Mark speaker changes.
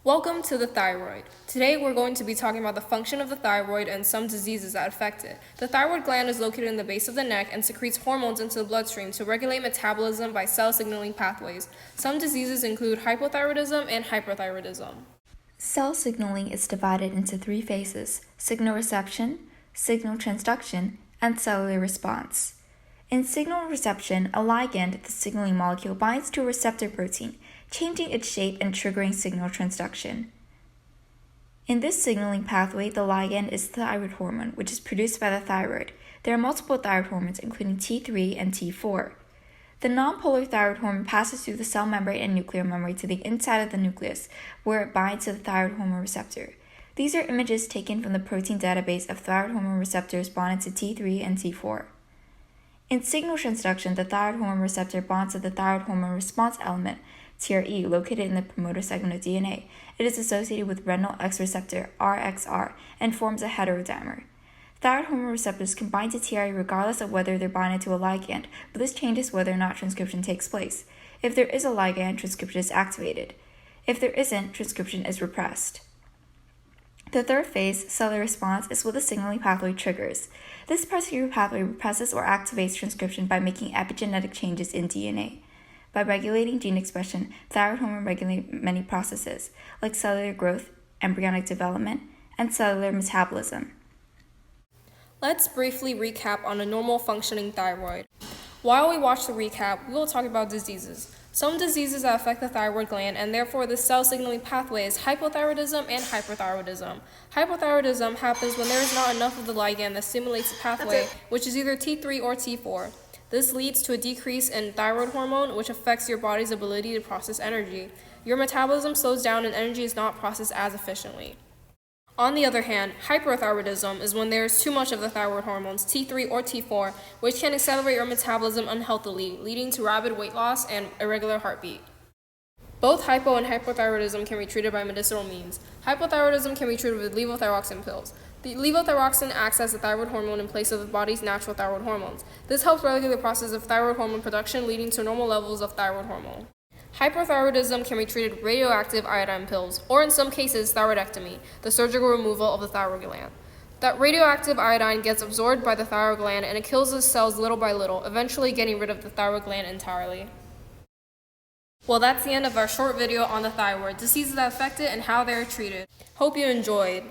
Speaker 1: Welcome to the thyroid. Today we're going to be talking about the function of the thyroid and some diseases that affect it. The thyroid gland is located in the base of the neck and secretes hormones into the bloodstream to regulate metabolism by cell signaling pathways. Some diseases include hypothyroidism and hyperthyroidism.
Speaker 2: Cell signaling is divided into three phases: signal reception, signal transduction, and cellular response. In signal reception, a ligand, the signaling molecule, binds to a receptor protein, changing its shape and triggering signal transduction. In this signaling pathway, the ligand is thyroid hormone, which is produced by the thyroid. There are multiple thyroid hormones, including T3 and T4. The nonpolar thyroid hormone passes through the cell membrane and nuclear membrane to the inside of the nucleus, where it binds to the thyroid hormone receptor. These are images taken from the protein database of thyroid hormone receptors bonded to T3 and T4. In signal transduction, the thyroid hormone receptor bonds to the thyroid hormone response element, TRE, located in the promoter segment of DNA. It is associated with retinal X receptor, RXR, and forms a heterodimer. Thyroid hormone receptors can bind to TRE regardless of whether they're binded to a ligand, but this changes whether or not transcription takes place. If there is a ligand, transcription is activated. If there isn't, transcription is repressed. The third phase, cellular response, is what the signaling pathway triggers. This particular pathway represses or activates transcription by making epigenetic changes in DNA. By regulating gene expression, thyroid hormone regulates many processes, like cellular growth, embryonic development, and cellular metabolism.
Speaker 1: Let's briefly recap on a normal functioning thyroid. While we watch the recap, we will talk about diseases. Some diseases that affect the thyroid gland and therefore the cell signaling pathway is hypothyroidism and hyperthyroidism. Hypothyroidism happens when there is not enough of the ligand that stimulates the pathway, which is either T3 or T4. This leads to a decrease in thyroid hormone, which affects your body's ability to process energy. Your metabolism slows down and energy is not processed as efficiently. On the other hand, hyperthyroidism is when there is too much of the thyroid hormones, T3 or T4, which can accelerate your metabolism unhealthily, leading to rapid weight loss and irregular heartbeat. Both hypo and hyperthyroidism can be treated by medicinal means. Hypothyroidism can be treated with levothyroxine pills. The levothyroxine acts as the thyroid hormone in place of the body's natural thyroid hormones. This helps regulate the process of thyroid hormone production, leading to normal levels of thyroid hormone. Hyperthyroidism can be treated with radioactive iodine pills, or in some cases, thyroidectomy, the surgical removal of the thyroid gland. That radioactive iodine gets absorbed by the thyroid gland and it kills the cells little by little, eventually getting rid of the thyroid gland entirely. Well, that's the end of our short video on the thyroid, diseases that affect it, and how they are treated. Hope you enjoyed.